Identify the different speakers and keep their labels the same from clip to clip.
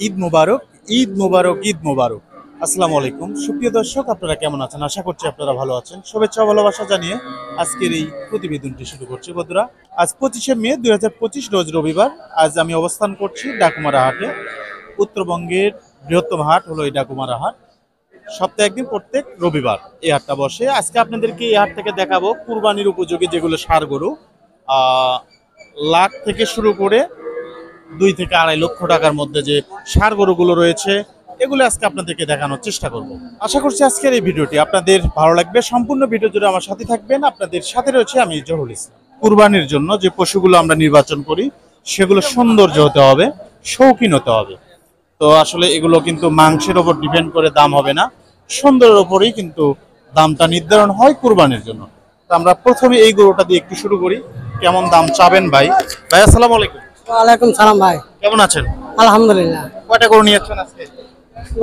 Speaker 1: ঈদ মোবারক, ঈদ মোবারক, ঈদ মোবারক। আসসালামু আলাইকুম সুপ্রিয় দর্শক, আপনারা কেমন আছেন? আশা করছি আপনারা ভালো আছেন। শুভেচ্ছা ভালোবাসা জানিয়ে আজকের এই প্রতিবেদনটি শুরু করছি। বন্ধুরা, আজ 25শে মে 2025 রোজ রবিবার। আজ আমি অবস্থান করছি ডাকুমারা হাটে। উত্তরবঙ্গের বৃহত্তম হাট হলো এই ডাকুমারা হাট। সপ্তাহে একদিন প্রত্যেক রবিবার এই হাটটা বসে। আজকে আপনাদেরকে এই হাট থেকে দেখাবো কুরবানির উপযোগী যেগুলো ষাঁড় গরু, লাখ থেকে শুরু করে 2 থেকে 2.5 লক্ষ টাকার মধ্যে যে ষাঁড় গরুগুলো রয়েছে, এগুলো আজকে আপনাদেরকে দেখানোর চেষ্টা করব। আশা করছি আজকের এই ভিডিওটি আপনাদের ভালো লাগবে। সম্পূর্ণ ভিডিও জুড়ে আমার সাথে থাকবেন। আপনাদের সাথে রয়েছে আমি জহুরুল ইসলাম। কুরবানির জন্য যে পশুগুলো আমরা নির্বাচন করি সেগুলো সৌন্দর্য হতে হবে, শৌখিন হতে হবে। তো আসলে এগুলো কিন্তু মাংসের ওপর ডিপেন্ড করে দাম হবে না, সুন্দরের ওপরেই কিন্তু দামটা নির্ধারণ হয় কুরবানির জন্য। তো আমরা প্রথমে এই গরুটা দিয়ে একটু শুরু করি। কেমন দাম চাবেন ভাই? ভাই আসসালামু আলাইকুম।
Speaker 2: ওয়ালাইকুম সালাম ভাই।
Speaker 1: কেমন আছেন?
Speaker 2: আলহামদুলিল্লাহ।
Speaker 1: কয়টা গরু নিয়েছেন আজকে?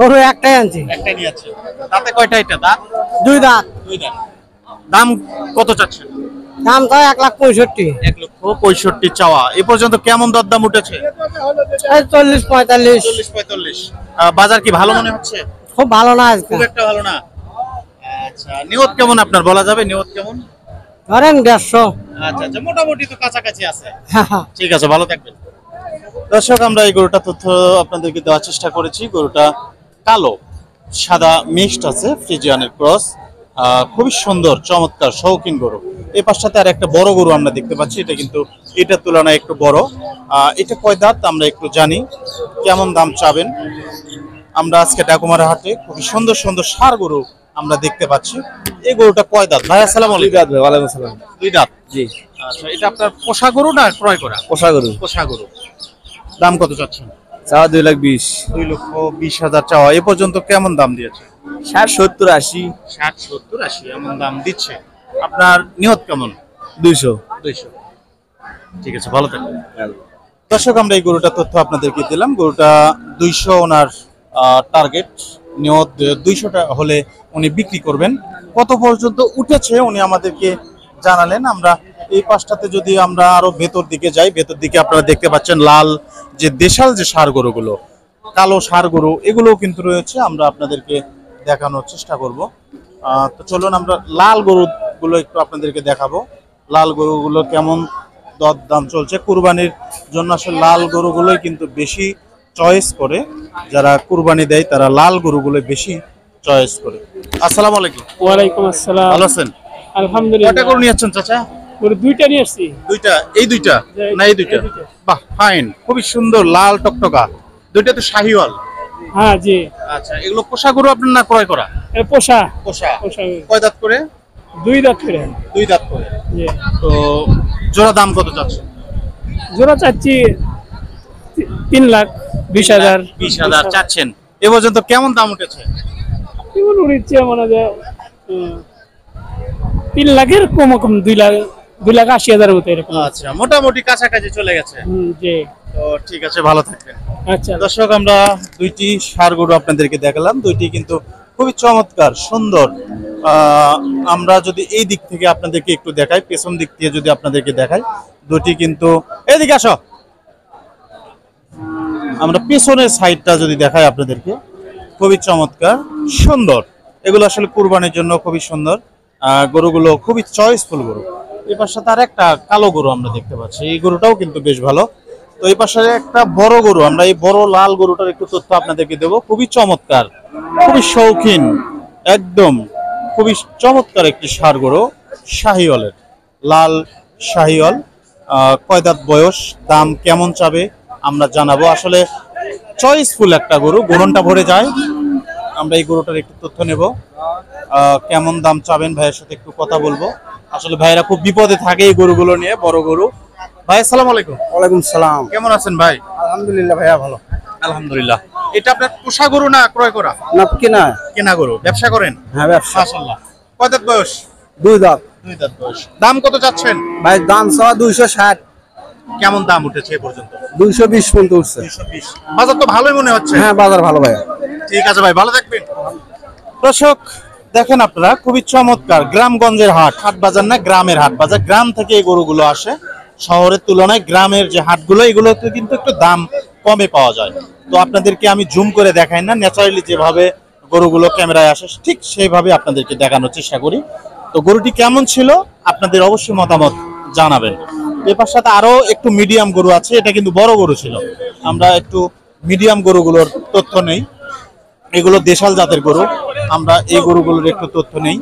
Speaker 2: গরু একটাই আনছি।
Speaker 1: একটাই নিয়েছেন। দাঁতে কয়টা? এটা দাঁত
Speaker 2: দুই দাঁত।
Speaker 1: দুই দাঁত। দাম কত চাচ্ছেন?
Speaker 2: দাম তো 1,65,000।
Speaker 1: 1,65,000 চাওয়া। এ পর্যন্ত কেমন দরদাম উঠেছে?
Speaker 2: 40-45।
Speaker 1: 40-45। বাজার কি ভালো মনে হচ্ছে?
Speaker 2: খুব ভালো না আজকে,
Speaker 1: খুব একটা ভালো না। আচ্ছা, নিয়ত কেমন আপনার বলা যাবে? নিয়ত কেমন?
Speaker 2: ধরেন 150।
Speaker 1: আচ্ছা আচ্ছা, মোটামুটি তো কাছাকাছি আছে। ঠিক আছে, ভালো থাকবেন। দর্শক, আমরা এই গরুটা তথ্য আপনাদেরকে দেওয়ার চেষ্টা করেছি। গরুটা কালো সাদা মিক্সড আছে, ফ্রিজিয়ানের ক্রস। খুবই সুন্দর, চমৎকার, শৌখিন গরু। এই পাশটাতে আর একটা বড় গরু আমরা দেখতে পাচ্ছি। এটা কিন্তু এটার তুলনায় একটু বড়। এটা কয় দাঁত আমরা একটু জানি। কেমন দাম চাবেন? আমরা আজকে ডাকুমারা হাটে খুবই সুন্দর সুন্দর ষাঁড় গরু আমরা দেখতে পাচ্ছি। এই গরুটা কয় দাঁত ভাই? আসসালামু আলাইকুম।
Speaker 3: ওয়ালাইকুম আসসালাম।
Speaker 1: 2 দাঁত।
Speaker 3: জি,
Speaker 1: আচ্ছা, এটা আপনার পোষা গরু না ক্রয় করা?
Speaker 3: পোষা গরু।
Speaker 1: পোষা গরু। দাম কত চাচ্ছেন?
Speaker 3: চাওয়া 2,20,000।
Speaker 1: 2,20,000 চাওয়া। এ পর্যন্ত কেমন দাম দিয়েছে?
Speaker 3: 60, 70, 80।
Speaker 1: 60, 70, 80 এমন দাম দিচ্ছে। আপনার নিয়ত কেমন?
Speaker 3: 200।
Speaker 1: 200। ঠিক আছে, ভালো থাকবেন। দর্শক, আমরা এই গরুটা তথ্য আপনাদেরকে দিলাম। গরুটা 200 ওনার টার্গেট। নিয়ত 200 হলে উনি বিক্রি করবেন। কত পর্যন্ত উঠেছে উনি আমাদেরকে জানালেন। আমরা এই পাশটাতে যদি আমরা আরো ভেতর দিকে যাই, ভেতর দিকে আপনারা দেখতে পাচ্ছেন লাল যে দেশাল যে ষাঁড় গরুগুলো, কালো ষাঁড় গরু, এগুলোও কিন্তু রয়েছে। আমরা আপনাদেরকে দেখানোর চেষ্টা করব। তো চলুন আমরা লাল গরুগুলো একটু আপনাদেরকে দেখাবো। লাল গরুগুলো কেমন দাম চলছে কুরবানির জন্য। আসলে লাল গরুগুলোই কিন্তু বেশি চয়েস করে, যারা কুরবানি দেয় তারা লাল গরুগুলো বেশি চয়েস করে। আসসালামু আলাইকুম।
Speaker 2: ওয়ালাইকুম আসসালাম।
Speaker 1: ভালো আছেন?
Speaker 2: আলহামদুলিল্লাহ।
Speaker 1: কয়টা গরু নিয়েছেন চাচা?
Speaker 2: গরু দুইটা নিয়ে আসছি।
Speaker 1: দুইটা। এই দুইটা না এই দুইটা? বাহ, ফাইন, খুবই সুন্দর, লাল টকটকা। দুইটা তো শাহিওয়াল।
Speaker 2: হ্যাঁ জি।
Speaker 1: আচ্ছা, এগুলো পোষা গরু আপনার না ক্রয় করা?
Speaker 2: পোষা।
Speaker 1: পোষা।
Speaker 2: পোষা।
Speaker 1: কয় দাঁত করে?
Speaker 2: 2 দাঁত করে।
Speaker 1: 2 দাঁত করে।
Speaker 2: জি।
Speaker 1: তো জোড়া দাম কত চাচ্ছেন?
Speaker 2: জোড়া চাচ্ছি 3,20,000।
Speaker 1: 20,000 চাচ্ছেন। এ পর্যন্ত কেমন দাম উঠেছে?
Speaker 2: কেমন উঠছে মনে হয় 3 লাখের কম 2,80,000 মতো এরকম।
Speaker 1: আচ্ছা, মোটামুটি কাছাকাছি চলে গেছে।
Speaker 2: জি।
Speaker 1: তো ঠিক আছে, ভালো থাকবেন।
Speaker 2: আচ্ছা
Speaker 1: দর্শক, আমরা দুইটি ষাঁড় গরু আপনাদেরকে দেখালাম। দুইটি কিন্তু খুবই চমৎকার, সুন্দর। আমরা যদি এই দিক থেকে আপনাদেরকে একটু দেখাই, পেছন দিক থেকে যদি আপনাদেরকে দেখাই, দুটি কিন্তু এদিকে আসো। আমরা পেছনের সাইডটা যদি দেখাই আপনাদেরকে, খুবই চমৎকার, সুন্দর। এগুলো আসলে কুরবানির জন্য খুবই সুন্দর। গরুগুলো খুবই চয়েসফুল গরু। এই পাশে তার একটা কালো গরু আমরা দেখতে পাচ্ছি, এই গরুটাও কিন্তু বেশ ভালো। তো এই পাশে একটা বড় গরু, আমরা এই বড় লাল গরুটার একটু তথ্য আপনাদেরকে দেবো। খুবই চমৎকার, খুবই শৌখিন, একদম খুবই চমৎকার একটি ষাঁড় গরু, শাহিওয়ালের, লাল শাহিওয়াল। কয় দাঁত বয়স? দাম কেমন চাবে আমরা জানাবো। আসলে চয়েসফুল একটা গরু, গরুনটা ভরে যায়। আমরা এই গরুটার একটু তথ্য নেব। কেমন দাম চাবেন ভাইয়ের সাথে একটু কথা বলবো। আসলে ভাইয়েরা খুব বিপদে থাকে এই গরুগুলো নিয়ে, বড় গরু। ভাই আসসালামু আলাইকুম।
Speaker 3: ওয়ালাইকুম সালাম।
Speaker 1: কেমন আছেন ভাই?
Speaker 3: আলহামদুলিল্লাহ ভাইয়া, ভালো।
Speaker 1: আলহামদুলিল্লাহ। এটা আপনার পোষা গরু না ক্রয় করা?
Speaker 3: না, কিনা।
Speaker 1: কেনা গরু। ব্যবসা করেন?
Speaker 3: হ্যাঁ, ব্যবসা।
Speaker 1: মাশাআল্লাহ। কয় দাঁত বয়স?
Speaker 3: 2 দাঁত।
Speaker 1: 2 দাঁত বয়স। দাম কত চাচ্ছেন
Speaker 3: ভাই দাম চাওয়া 260।
Speaker 1: কেমন দাম উঠেছে এ পর্যন্ত?
Speaker 3: 220 পর্যন্ত উঠছে।
Speaker 1: 220। বাজার তো ভালোই মনে হচ্ছে।
Speaker 3: হ্যাঁ, বাজার ভালো ভাইয়া।
Speaker 1: ঠিক আছে ভাই, ভালো থাকবেন। দর্শক, দেখেন আপনারা, খুবই চমৎকার গ্রামগঞ্জের হাট, হাট বাজার না, গ্রামের হাট বাজার। গ্রাম থেকে এই গরুগুলো আসে। শহরের তুলনায় গ্রামের যে হাটগুলো, এগুলোতে কিন্তু একটু দাম কমে পাওয়া যায়। তো আপনাদেরকে আমি জুম করে দেখাই না, ন্যাচারালি যেভাবে গরুগুলো ক্যামেরায় আসে ঠিক সেইভাবে আপনাদেরকে দেখানোর চেষ্টা করি। তো গরুটি কেমন ছিল আপনাদের অবশ্যই মতামত জানাবেন। এর সাথে আরো একটু মিডিয়াম গরু আছে, এটা কিন্তু বড় গরু ছিল। আমরা একটু মিডিয়াম গরুগুলোর তথ্য নেই, এগুলো দেশাল জাতের গরু। আমরা এই গরুগুলোর একটু তথ্য নেই।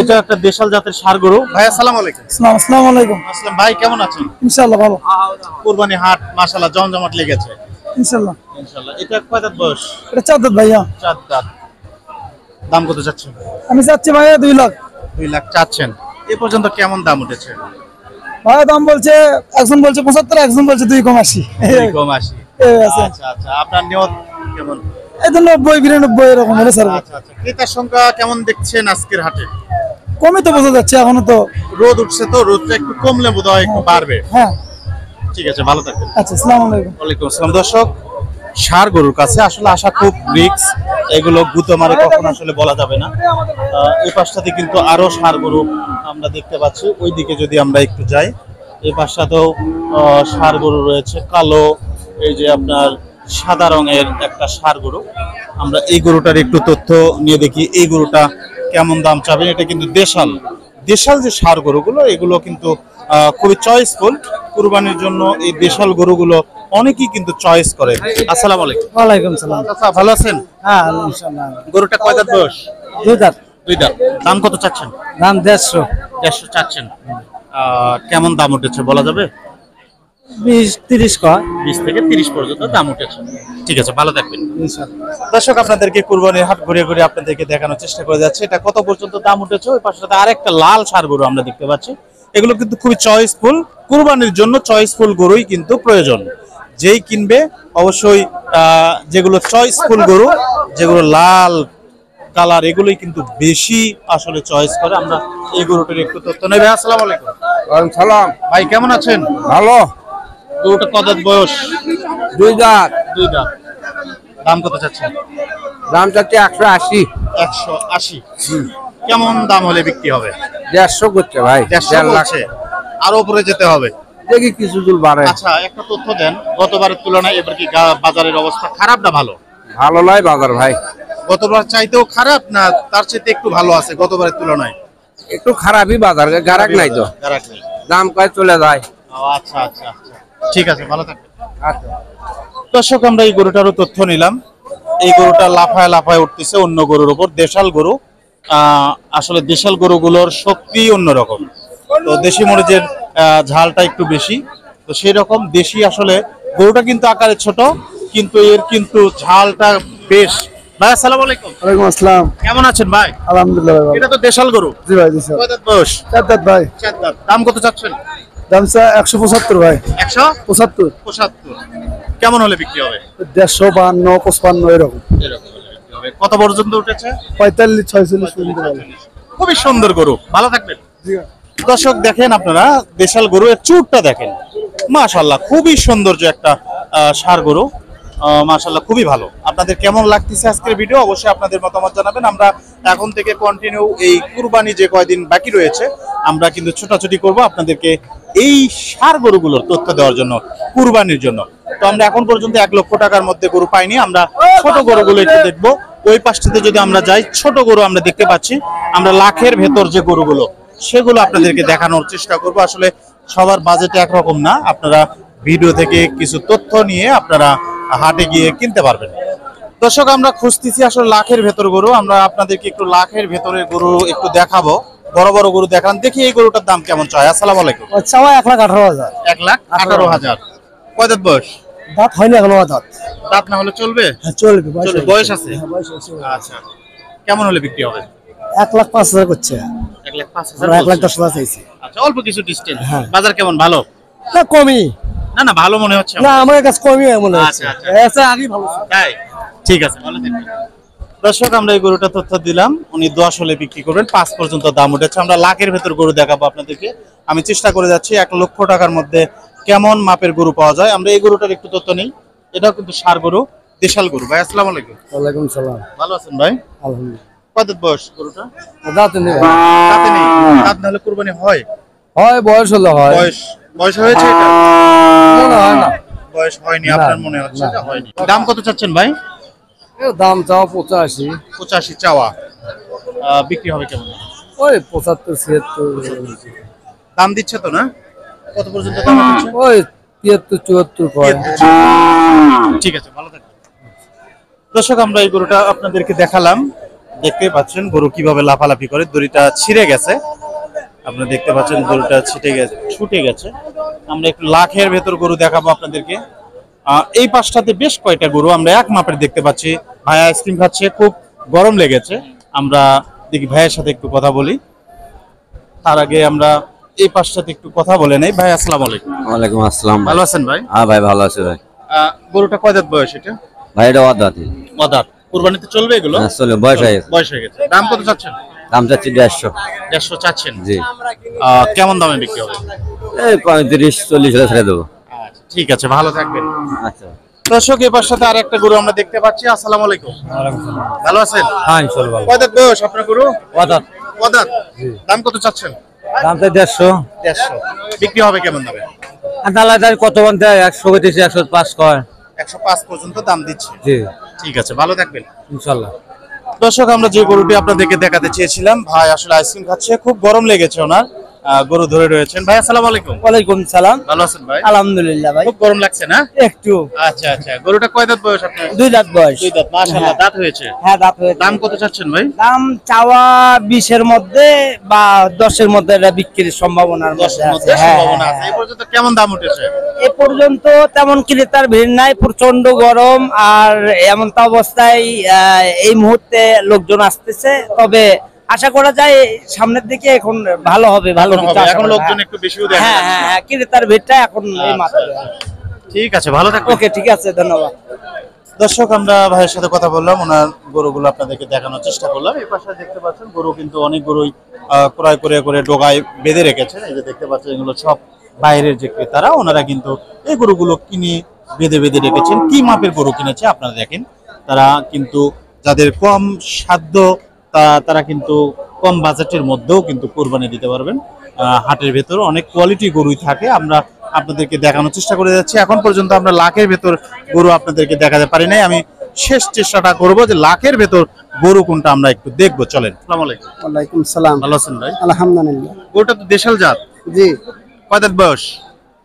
Speaker 1: এটা একটা দেশাল জাতের ষাঁড় গরু। ভাই আসসালামু আলাইকুম।
Speaker 2: আসসালামু আলাইকুম।
Speaker 1: আসসালাম ভাই, কেমন আছেন?
Speaker 2: ইনশাআল্লাহ ভালো।
Speaker 1: কুরবানি হাট মাশাআল্লাহ জমজমাট লেগেছে
Speaker 2: ইনশাআল্লাহ।
Speaker 1: ইনশাআল্লাহ। এটা কয় দাঁত বয়স?
Speaker 2: এটা 4 দাঁত ভাইয়া।
Speaker 1: 4 দাঁত। দাম কত যাচ্ছেন?
Speaker 2: আমি চাচ্ছি ভাইয়া 2 লাখ।
Speaker 1: 2 লাখ চাচ্ছেন। এ পর্যন্ত কেমন দাম উঠেছে?
Speaker 2: ভাইয়া দাম বলছে, একজন বলছে 75, একজন বলছে 2,80।
Speaker 1: কম 80।
Speaker 2: এই আছে।
Speaker 1: আচ্ছা আচ্ছা, আপনার নিয়ত কেমন?
Speaker 2: এই তো 90, 92 এরকম হলে স্যার।
Speaker 1: আচ্ছা আচ্ছা, ক্রেতার সংখ্যা কেমন দেখছেন আজকের হাটে?
Speaker 2: কমই তো বোঝা যাচ্ছে এখনো তো।
Speaker 1: রোদ উঠছে তো, রোদটা একটু কমলে বোধহয় একটু বাড়বে।
Speaker 2: হ্যাঁ
Speaker 1: ঠিক আছে, ভালো থাকবেন।
Speaker 2: আচ্ছা, আসসালামু আলাইকুম।
Speaker 1: ওয়ালাইকুম আসসালাম। দর্শক, ষাঁড় গরুর কাছে আসলে আসা খুব রিস্ক, এগুলো গুঁতো মারে কখন আসলে বলা যাবে না। এই পাশটাতে কিন্তু আরো ষাঁড় গরু আমরা দেখতে পাচ্ছি। ওই দিকে যদি আমরা একটু যাই, এই পাশটাতেও ষাঁড় গরু রয়েছে, কালো, এই যে আপনার সাদা রঙের একটা ষাঁড় গরু। আমরা এই গরুটার একটু তথ্য নিয়ে দেখি, এই গরুটা কেমন দাম চাবেন। এটা কিন্তু দেশাল দেশাল যে ষাঁড় গরুগুলো, এগুলো কিন্তু খুবই চয়েসফুল। কুরবানির জন্য এই দেশাল গরুগুলো অনেকেই কিন্তু চয়েস করে। আসসালামু আলাইকুম।
Speaker 2: ওয়ালাইকুম সালাম।
Speaker 1: আচ্ছা, ভালো আছেন?
Speaker 2: হ্যাঁ ইনশাআল্লাহ।
Speaker 1: গরুটা কয় দাঁত বয়স?
Speaker 2: 2 দাঁত।
Speaker 1: 2 দাঁত। দাম কত চাচ্ছেন?
Speaker 2: দাম 150।
Speaker 1: 150 চাচ্ছেন। কেমন দাম উঠেছে বলা যাবে?
Speaker 2: 20-30 কয়।
Speaker 1: 20 থেকে 30 পর্যন্ত দাম উঠেছে। ঠিক আছে, ভালো থাকবেন।
Speaker 2: ইনশাআল্লাহ।
Speaker 1: দর্শক, আপনাদেরকে কুরবানির হাট ঘুরে ঘুরে আপনাদেরকে দেখানোর চেষ্টা করে যাচ্ছে এটা কত পর্যন্ত দাম উঠেছে। ওই পাশে আরেকটা লাল ষাঁড় গরু আমরা দেখতে পাচ্ছি। এগুলো কিন্তু খুবই চয়েসফুল, কুরবানির জন্য চয়েসফুল গরুই কিন্তু প্রয়োজন। যেই কিনবে অবশ্যই যেগুলো চয়েসফুল গরু, যেগুলো লাল কালার, এগুলোই কিন্তু বেশি আসলে চয়েস করে। আমরা এই গরুটার একটু তথ্য নেই। ভাই আসসালামু আলাইকুম।
Speaker 3: ওয়ালাইকুম সালাম।
Speaker 1: ভাই কেমন আছেন?
Speaker 3: ভালো।
Speaker 1: গরুটা কত দাঁত বয়স?
Speaker 3: 2 দাঁত।
Speaker 1: 2 দাঁত। দাম কত চাচ্ছেন?
Speaker 3: দাম চাচ্ছি 180।
Speaker 1: 180। কেমন দাম হলে বিক্রি হবে?
Speaker 3: 150 করছে ভাই।
Speaker 1: 150 লাগছে, আরো উপরে যেতে হবে।
Speaker 3: দেখি কিছু দূর বাড়ে।
Speaker 1: আচ্ছা, একটা তথ্য দেন, গতবারের তুলনায় এবার কি বাজারের অবস্থা খারাপ না ভালো?
Speaker 3: ভালো নয় বাজার ভাই।
Speaker 1: গতবার চাইতেও খারাপ না তার চাইতে একটু ভালো আছে গতবারের তুলনায়?
Speaker 3: একটু খারাপই বাজার, গারাক নাই তো।
Speaker 1: খারাপ নেই।
Speaker 3: দাম কয় চলে যায়।
Speaker 1: ও আচ্ছা আচ্ছা আচ্ছা, ঠিক আছে, ভালো থাকবেন।
Speaker 3: আচ্ছা।
Speaker 1: দর্শক, আমরা এই গরুটারও তথ্য নিলাম। এই গরুটা লাফায় লাফায় উঠতেছে অন্য গরুর উপর। দেশাল গরু, আসলে দেশাল গরুগুলোর শক্তি অন্যরকম। তো দেশি মরিচের ঝালটা একটু বেশি, তো সেই রকম দেশি আসলে গরুটা কিন্তু আকারে ছোট, কিন্তু এর কিন্তু ঝালটা বেশ। ভাই আসসালামু আলাইকুম।
Speaker 2: ওয়ালাইকুম আসসালাম।
Speaker 1: কেমন আছেন ভাই?
Speaker 2: আলহামদুলিল্লাহ ভাই।
Speaker 1: এটা তো দেশাল গরু।
Speaker 2: জি ভাই, জি স্যার।
Speaker 1: কয় দাঁত বয়স?
Speaker 2: 4 দাঁত ভাই।
Speaker 1: 4 দাঁত। দাম কত চাচ্ছেন?
Speaker 2: দাম স্যার 175 ভাই।
Speaker 1: 175।
Speaker 2: 75।
Speaker 1: কেমন হলে বিক্রি হবে?
Speaker 2: 152, 55 এরকম।
Speaker 1: এরকম হলে বিক্রি হবে। কত পর্যন্ত উঠেছে?
Speaker 2: 45, 46 পর্যন্ত ভাই।
Speaker 1: খুবই সুন্দর গরু, ভালো থাকবেন।
Speaker 2: জি।
Speaker 1: দর্শক, দেখেন আপনারা দেশাল গরু, এর চুটটা দেখেন, মাশাআল্লাহ খুবই সৌন্দর্য একটা ষাঁড় গরু। মাশাআল্লাহ খুবই ভালো। আপনাদের কেমন লাগতেছে আজকের ভিডিও অবশ্যই আপনাদের মতামত জানাবেন। আমরা এখন থেকে কন্টিনিউ এই কুরবানি যে কয়দিন বাকি রয়েছে আমরা কিন্তু ছোটাছুটি করব আপনাদেরকে এই ষাঁড় গরুগুলোর তথ্য দেওয়ার জন্য, কুরবানির জন্য। তো আমরা এখন পর্যন্ত 1 লক্ষ টাকার মধ্যে গরু পাইনি। আমরা ছোট গরুগুলো একটু দেখবো। ওই পাশটাতে যদি আমরা যাই, ছোট গরু আমরা দেখতে পাচ্ছি। আমরা লাখের ভেতর যে গরুগুলো, সেগুলো আপনাদেরকে দেখানোর চেষ্টা করব। আসলে সবার বাজেট একরকম না, আপনারা ভিডিও থেকে কিছু তথ্য নিয়ে আপনারা হাটে গিয়ে কিনতে পারবেন। দর্শক, আমরা খুঁজতেছি আসলে লাখের ভেতর গরু। আমরা আপনাদেরকে একটু লাখের ভেতরের গরু একটু দেখাবো, বড় বড় গরু দেখান, দেখি এই গরুটার দাম কেমন চায়। আসসালামু আলাইকুম।
Speaker 2: আচ্ছা ভাই, 1,18,000।
Speaker 1: 1,18,000। কয় দাঁত বয়স?
Speaker 2: দাঁত হয়নি এখনো দাঁত।
Speaker 1: দাঁত না হলে চলবে?
Speaker 2: হ্যাঁ চলবে।
Speaker 1: চলবে, বয়স আছে।
Speaker 2: হ্যাঁ বয়স আছে।
Speaker 1: আচ্ছা, কেমন হলে বিক্রি হবে?
Speaker 2: 1,05,000 করছে।
Speaker 1: 1,05,000।
Speaker 2: 1,10,000 চাইছি।
Speaker 1: আচ্ছা, অল্প কিছু ডিসটেন্স।
Speaker 2: হ্যাঁ।
Speaker 1: বাজার কেমন? ভালো
Speaker 2: না কমই।
Speaker 1: না? না, ভালো মনে হচ্ছে
Speaker 2: না আমার কাছে কমই মনে হচ্ছে।
Speaker 1: আচ্ছা, আচ্ছা।
Speaker 2: এসে আগেই ভালো ছিল।
Speaker 1: তাই? ঠিক আছে, ভালো থাকবেন। দর্শক, আমরা এই গরুটা তথ্য দিলাম, উনি 10 হলে বিক্রি করবেন। 5 পর্যন্ত দাম উঠেছে। আমরা লাখের ভেতর গরু দেখাবো আপনাদেরকে। আমি চেষ্টা করে যাচ্ছি 1 লক্ষ টাকার মধ্যে কেমন মাপের গরু পাওয়া যায়। আমরা এই গরুটার একটু তথ্য নেই। এটাও কিন্তু ষাঁড় গরু, দেশাল গরু। ভাই আসসালামু আলাইকুম।
Speaker 2: ওয়ালাইকুম সালাম।
Speaker 1: ভালো আছেন ভাই?
Speaker 2: আলহামদুলিল্লাহ।
Speaker 1: কত বয়স গরুটা?
Speaker 2: দাঁত নেই।
Speaker 1: দাঁতে নেই। দাঁত না হলে কুরবানি হয়?
Speaker 2: হয় বয়স হলো হয়।
Speaker 1: বয়স হয়েছে এটা?
Speaker 2: মনে হয় না।
Speaker 1: বয়স হয়নি আপনার মনে হচ্ছে যে হয়নি। দাম কত চাচ্ছেন ভাই?
Speaker 3: দাম চাও 85,
Speaker 1: 85 চাওয়া। বিক্রি হবে কেমন?
Speaker 3: ওই 75, 76,
Speaker 1: দাম দিচ্ছে তো না? কত পর্যন্ত দাম দিচ্ছে?
Speaker 3: ওই 73, 74
Speaker 1: ঠিক আছে, ভালো থাকবেন। দর্শক, আমরা এই গরুটা আপনাদেরকে দেখালাম। দেখতে পাচ্ছেন গরু কিভাবে লাফালাফি করে, দড়িটা ছিঁড়ে গেছে। আপনারা দেখতে পাচ্ছেন গরুটা ছুটে গেছে। আমরা একটু লাখের ভেতর গরু দেখাবো আপনাদেরকে। এই পাশটাতে বেশ কয়টা গরু আমরা এক মাপের দেখতে পাচ্ছি। ভাইয়া আইসক্রিম খাচ্ছে, খুব গরম লেগেছে। আমরা দেখি ভাইয়ের সাথে একটু কথা বলি। তার আগে আমরা এই পাশটাতে একটু কথা বলে নেই। ভাই আসসালামু আলাইকুম।
Speaker 3: ওয়ালাইকুম আসসালাম।
Speaker 1: ভালো আছেন ভাই?
Speaker 3: হ্যাঁ ভাই ভালো আছে ভাই।
Speaker 1: গরুটা কয় দাঁত বয়স এটা?
Speaker 3: ভাই এটা ওয়াদাতি।
Speaker 1: দাঁত। কুরবানিতে চলবে এগুলো?
Speaker 3: হ্যাঁ চলে, বয়স হয়ে গেছে।
Speaker 1: বয়স হয়ে গেছে। দাম কত চাচ্ছেন?
Speaker 3: দাম চাচ্ছি 150।
Speaker 1: 150 চাচ্ছেন?
Speaker 3: জি।
Speaker 1: কেমন দামে বিক্রি হবে?
Speaker 3: এই 35, 40 হলে ছেড়ে দেবো।
Speaker 1: আচ্ছা, ঠিক আছে, ভালো থাকবেন।
Speaker 3: আচ্ছা।
Speaker 1: দর্শক, এই পাশটাতে আর একটা গরু আমরা দেখতে পাচ্ছি। আসসালামু আলাইকুম। ভালো আছেন?
Speaker 3: হ্যাঁ ইনশাআল্লাহ ভালো।
Speaker 1: কয় দাঁত বয়স আপনার গরু?
Speaker 3: ওয়াদাত।
Speaker 1: দাঁত। দাম কত চাচ্ছেন?
Speaker 3: দাম চাই 150।
Speaker 1: 150। বিক্রি হবে কেমন দামে?
Speaker 3: আদালাদার কত বলতে 135, 105 কয়।
Speaker 1: 105 পর্যন্ত দাম দিচ্ছে।
Speaker 3: জি
Speaker 1: ঠিক আছে, ভালো থাকবেন
Speaker 3: ইনশাআল্লাহ।
Speaker 1: দর্শক, আমরা যে গরুটি আপনাদেরকে দেখাতে চেয়েছিলাম, ভাই আসলে আইসক্রিম খাচ্ছে, খুব গরম লেগেছে ওনার। গরু ধরে রয়েছেন। ভাই আসসালামু আলাইকুম।
Speaker 2: ওয়ালাইকুম সালাম।
Speaker 1: ভালো আছেন ভাই?
Speaker 2: আলহামদুলিল্লাহ ভাই।
Speaker 1: খুব গরম লাগছে না?
Speaker 2: একটু
Speaker 1: আচ্ছা আচ্ছা, গরুটা কয় দাঁত বয়স আপনার?
Speaker 2: 2 দাঁত বয়স।
Speaker 1: 2 দাঁত, মাশাআল্লাহ, দাঁত হয়েছে।
Speaker 2: হ্যাঁ দাঁত হয়েছে।
Speaker 1: দাম কত চাচ্ছেন ভাই?
Speaker 2: দাম চাওয়া 20 এর মধ্যে বা 10 এর মধ্যে এটা বিক্রির সম্ভাবনার
Speaker 1: 10
Speaker 2: মধ্যে
Speaker 1: এর
Speaker 2: আছে।
Speaker 1: মধ্যে
Speaker 2: হ্যাঁ,
Speaker 1: সম্ভাবনা আছে। এই পর্যন্ত কেমন দাম উঠেছে?
Speaker 2: এ পর্যন্ত তেমন ক্রেতার ভিড় নাই, প্রচন্ড গরম। আর এমন তো অবস্থায় এই মুহূর্তে লোকজন আসতেছে, তবে আশা করা যায় সামনের দিকে এখন ভালো হবে। ভালো
Speaker 1: এখন
Speaker 2: কিছু
Speaker 1: হবে,
Speaker 2: আশা
Speaker 1: এখন
Speaker 2: করা
Speaker 1: লোকজন
Speaker 2: যায়।
Speaker 1: একটু বেশিও দেখা
Speaker 2: হ্যাঁ
Speaker 1: যাচ্ছে।
Speaker 2: হ্যাঁ হ্যাঁ, ক্রেতার ভিড়টা এখন এই মাত্র।
Speaker 1: ঠিক আছে, ভালো থাকবেন।
Speaker 2: ওকে, ঠিক আছে, ধন্যবাদ।
Speaker 1: দর্শক, আমরা ভাইয়ের সাথে কথা বললাম, ওনার গরুগুলো আপনাদেরকে দেখানোর চেষ্টা করলাম। এই পাশে দেখতে পাচ্ছেন গরু কিন্তু অনেক গরুই ক্রয় করে ডোগায় বেঁধে রেখেছেন। এই যে দেখতে পাচ্ছেন, এগুলো সব বাইরের যে ক্রেতারা, ওনারা কিন্তু এই গরুগুলো কিনে বেঁধে রেখেছেন। কি মাপের গরু কিনেছে আপনারা দেখেন। তারা কিন্তু যাদের কম সাধ্য, তারা কিন্তু কম বাজেটের মধ্যেও কিন্তু কোরবানি দিতে পারবেন। হাটের ভেতর অনেক কোয়ালিটি গরুই থাকে। আমরা আপনাদেরকে দেখানোর চেষ্টা করে যাচ্ছি। এখন পর্যন্ত আমরা লাখের ভেতর গরু আপনাদেরকে দেখাতে পারি নাই। আমি শেষ চেষ্টাটা করব যে লাখের ভেতর গরু কোনটা আমরা একটু দেখবো। চলেন। আসসালামু আলাইকুম।
Speaker 2: ওয়ালাইকুম সালাম।
Speaker 1: ভালো আছেন ভাই?
Speaker 2: আলহামদুলিল্লাহ।
Speaker 1: গরুটা তো দেশাল জাত।
Speaker 2: জি।
Speaker 1: কয় দাঁত বয়স?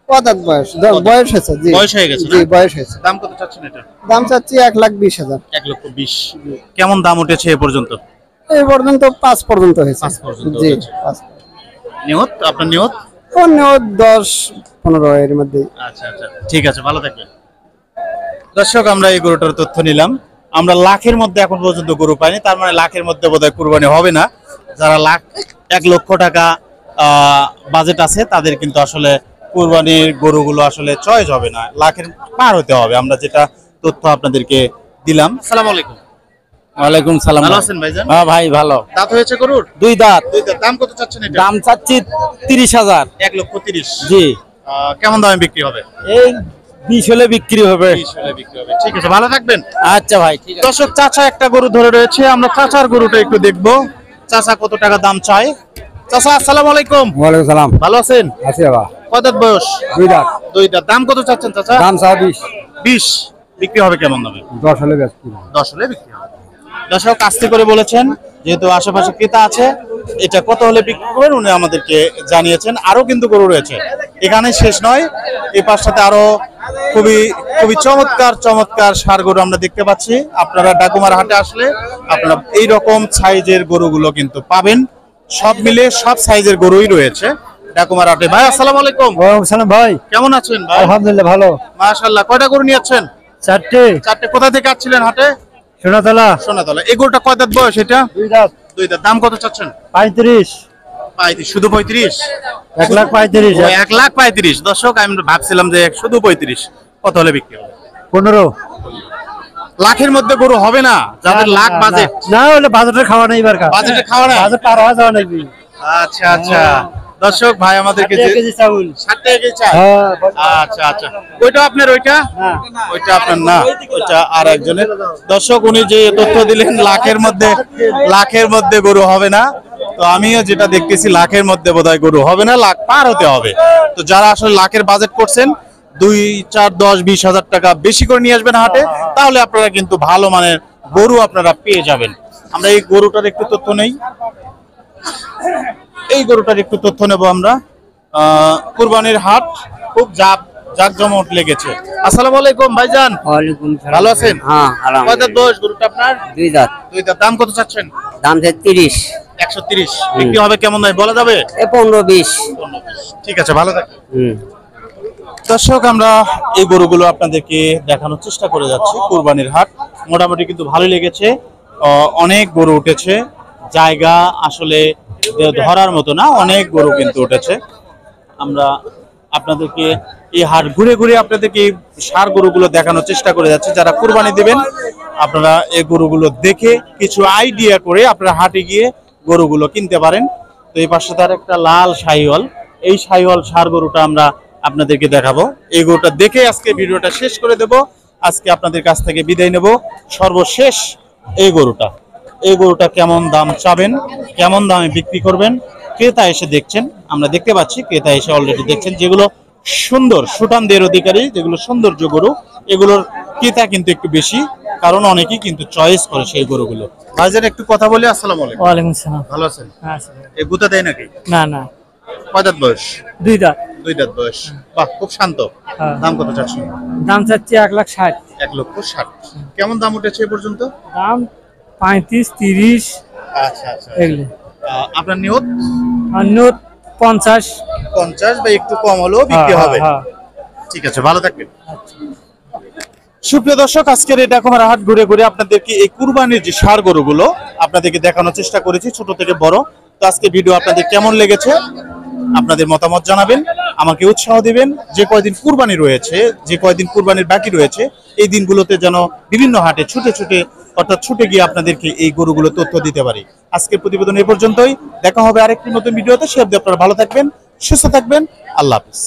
Speaker 2: কত বয়স? বয়স হয়েছে। জি,
Speaker 1: বয়স হয়ে গেছে না?
Speaker 2: জি বয়স হয়েছে।
Speaker 1: দাম কত চাচ্ছেন এটা?
Speaker 2: দাম চাচ্ছি 1,20,000।
Speaker 1: 1,20,000। কেমন দাম উঠেছে এ পর্যন্ত?
Speaker 2: এই পর্যন্ত 5 পর্যন্ত হয়েছে।
Speaker 1: 5 পর্যন্ত
Speaker 2: জি,
Speaker 1: উঠেছে।
Speaker 2: 5।
Speaker 1: নিয়ত, আপনার নিয়ত?
Speaker 2: অন্য 10-15 এর মধ্যে।
Speaker 1: আচ্ছা আচ্ছা, ঠিক আছে, ভালো থাকবেন। দর্শক, আমরা এই গরুটার তথ্য নিলাম। আমরা লাখের মধ্যে এখন পর্যন্ত গরু পাইনি, তার মানে লাখের মধ্যে বোধহয় কুরবানি হবে না। যারা 1,00,000 টাকা বাজেট আছে, তাদের কিন্তু আসলে কুরবানির গরুগুলো আসলে চয়েস হবে না, লাখের পার হতে হবে। আমরা যেটা তথ্য আপনাদেরকে দিলাম। আসসালামু আলাইকুম।
Speaker 3: ওয়ালাইকুম সালাম।
Speaker 1: ভালো আছেন ভাইজান?
Speaker 3: হ্যাঁ ভাই ভালো।
Speaker 1: দাঁত হয়েছে গরুর?
Speaker 3: 2 দাঁত।
Speaker 1: 2 দাঁত। দাম কত চাচ্ছেন এটা?
Speaker 3: দাম চাচ্ছি 30,000।
Speaker 1: 1,30,000।
Speaker 3: জি।
Speaker 1: কেমন দামে বিক্রি হবে?
Speaker 3: এই 20 হলে বিক্রি হবে।
Speaker 1: 20 হলে বিক্রি হবে। ঠিক আছে, ভালো থাকবেন।
Speaker 3: আচ্ছা ভাই ঠিক আছে।
Speaker 1: দর্শক, চাচা একটা গরু ধরে রয়েছে, আমরা চাচার গরুটা একটু দেখবো। চাচা কত টাকা দাম চায়? চাচা আসসালামু আলাইকুম।
Speaker 3: ওয়ালাইকুম সালাম।
Speaker 1: ভালো আছেন?
Speaker 3: আছি বাবা।
Speaker 1: কত দাঁত বয়স?
Speaker 3: 2 দাঁত।
Speaker 1: 2 দাঁত। দাম কত চাচ্ছেন চাচা?
Speaker 3: দাম চাও 20।
Speaker 1: 20। বিক্রি হবে কেমন দামে?
Speaker 3: 10 হলে বেচবো।
Speaker 1: 10 হলে বিক্রি হবে। দর্শক, আস্তে করে বলেছেন, যেহেতু আশেপাশে ক্রেতা আছে। এটা কত হলে বিক্রি করবেন উনি আমাদেরকে জানিয়েছেন। আরো কিন্তু গরু রয়েছে, এখানে শেষ নয়। এই পাশটাতে আরো খুবই খুবই চমৎকার ষাঁড় গরু আমরা দেখতে পাচ্ছি। আপনারা ডাকুমার হাটে আসলে আপনারা এই রকম সাইজের গরুগুলো কিন্তু পাবেন। সব মিলে সব সাইজের গরুই রয়েছে ডাকুমার হাটে। ভাই আসসালামু আলাইকুম।
Speaker 2: ওয়ালাইকুম সালাম ভাই।
Speaker 1: কেমন আছেন ভাই?
Speaker 2: আলহামদুলিল্লাহ ভালো।
Speaker 1: মাশাআল্লাহ। কয়টা গরু নিয়েছেন?
Speaker 2: 4টে।
Speaker 1: কোথা থেকে আসছিলেন হাটে?
Speaker 2: সোনাতলা।
Speaker 1: সোনাতলা। এই গরুটা কয় দাঁত বয়স এটা?
Speaker 2: 2 দাঁত।
Speaker 1: 2 দাঁত। দাম কত চাচ্ছেন?
Speaker 2: 35।
Speaker 1: 35। শুধু 35?
Speaker 2: 1,35,000।
Speaker 1: 1,35,000। দর্শক, আমি ভাবছিলাম যে শুধু 35। কত হলে বিক্রি হবে?
Speaker 2: 15।
Speaker 1: লাখের মধ্যে গরু হবে না, যাদের লাখ বাজেট।
Speaker 2: না হলে বাজেটে খাওয়া নেই এবার।
Speaker 1: বাজেটে খাওয়া না?
Speaker 2: বাজেট পার হওয়া যাওয়া নেই।
Speaker 1: আচ্ছা আচ্ছা। দর্শক ভাই আমাদেরকে
Speaker 2: 60 কেজি চাউল।
Speaker 1: 60 টাকা কেজি চাই?
Speaker 2: হ্যাঁ।
Speaker 1: আচ্ছা আচ্ছা। ওইটা আপনার? ওইটা আপনার না, ওইটা আর একজনের। দর্শক, উনি যে তথ্য দিলেন লাখের মধ্যে গরু হবে না, তো আমিও যেটা দেখতেছি লাখের মধ্যে বোধহয় গরু হবে না, লাখ পার হতে হবে। তো যারা আসলে লাখের বাজেট করছেন, 2, 4, 10, 20,000 টাকা বেশি করে নিয়ে আসবেন হাটে, তাহলে আপনারা কিন্তু ভালো মানের গরু আপনারা পেয়ে যাবেন। আমরা এই গরুটার একটু তথ্য নেই, এই গরুটার একটু তথ্য নেব আমরা। কুরবানির হাট খুব জাঁকজমক লেগেছে। আসসালামু আলাইকুম ভাইজান,
Speaker 2: ওয়ালাইকুম সালাম।
Speaker 1: ভালো আছেন?
Speaker 2: হ্যাঁ,
Speaker 1: কয় দাঁত বয়স গরুটা আপনার?
Speaker 2: দুই দাঁত।
Speaker 1: দুই দাঁত। দাম কত চাচ্ছেন?
Speaker 2: দাম 30,
Speaker 1: 130। বিক্রি হবে কেমন নয় বলা যাবে?
Speaker 2: 15-20।
Speaker 1: ঠিক আছে, ভালো থাকবেন। দর্শক, আমরা এই গরুগুলো আপনাদেরকে দেখানোর চেষ্টা করে যাচ্ছি। কুরবানির হাট মোটামুটি কিন্তু ভালো লেগেছে, অনেক গরু উঠেছে, জায়গা আসলে ধরার মতো না, অনেক গরু কিন্তু উঠেছে। আমরা আপনাদেরকে এই হাট ঘুরে ঘুরে আপনাদেরকে এই ষাঁড় গরুগুলো দেখানোর চেষ্টা করে যাচ্ছি। যারা কুরবানি দিবেন আপনারা এই গরুগুলো দেখে কিছু আইডিয়া করে আপনারা হাটে গিয়ে গরুগুলো কিনতে পারেন। তো এই পাশে তার একটা লাল শাহিওয়াল, এই শাহিওয়াল ষাঁড় গরুটা আমরা আপনাদেরকে দেখাবো। এই গরুটা দেখে আজকে ভিডিওটা শেষ করে দেব। আজকে আপনাদের কাছ থেকে বিদায় নেব। সর্বশেষ এই গরুটা কেমন দাম চাবেন, কেমন দামে বিক্রি করবেন, ক্রেতা এসে দেখছেন, আমরা দেখতে পাচ্ছি ক্রেতা এসে অলরেডি দেখছেন। যেগুলো সুন্দর সুঠামদের অধিকারী, যেগুলো সৌন্দর্য গরু, এগুলোর ক্রেতা কিন্তু একটু বেশি, কারণ অনেকেই কিন্তু চয়েস করে সেই গরুগুলো। ভাইজান একটু কথা বলি। আসসালামু আলাইকুম।
Speaker 2: ওয়ালাইকুম সালাম।
Speaker 1: ভালো আছেন? এই গুতা দেয় নাকি?
Speaker 2: না না,
Speaker 1: কয় দাঁত বয়স?
Speaker 2: দুই দাঁত।
Speaker 1: দুই দাঁত বয়স। বাহ, খুব শান্ত। দাম কত চাচ্ছেন?
Speaker 2: দাম চাচ্ছি 1,60,000।
Speaker 1: 1,60,000। কেমন দাম উঠেছে এ পর্যন্ত?
Speaker 2: দাম 35-30
Speaker 1: আচ্ছা আচ্ছা।
Speaker 2: এগুলো।
Speaker 1: আপনার নিয়ত?
Speaker 2: অন্য 50।
Speaker 1: 50 বা একটু কম হলেও বিক্রি হবে। ঠিক আছে, ভালো থাকবেন। সুপ্রিয় দর্শক, আজকের এই ডাকুমারা হাট ঘুরে ঘুরে আপনাদেরকে এই কুরবানির যে ষাঁড় গরুগুলো আপনাদেরকে দেখানোর চেষ্টা করেছি, ছোট থেকে বড়। তো আজকে ভিডিও আপনাদের কেমন লেগেছে আপনাদের মতামত জানাবেন, আমাকে উৎসাহ দিবেন। যে কয়দিন কুরবানি রয়েছে, যে কয়দিন কুরবানির বাকি রয়েছে, এই দিনগুলোতে যেন বিভিন্ন হাটে ছুটে গিয়ে আপনাদেরকে এই গরুগুলো তথ্য দিতে পারি। আজকের প্রতিবেদন এ পর্যন্তই। দেখা হবে আরেকটি নতুন ভিডিওতে। সে অবধি আপনারা ভালো থাকবেন, সুস্থ থাকবেন। আল্লাহ হাফেজ।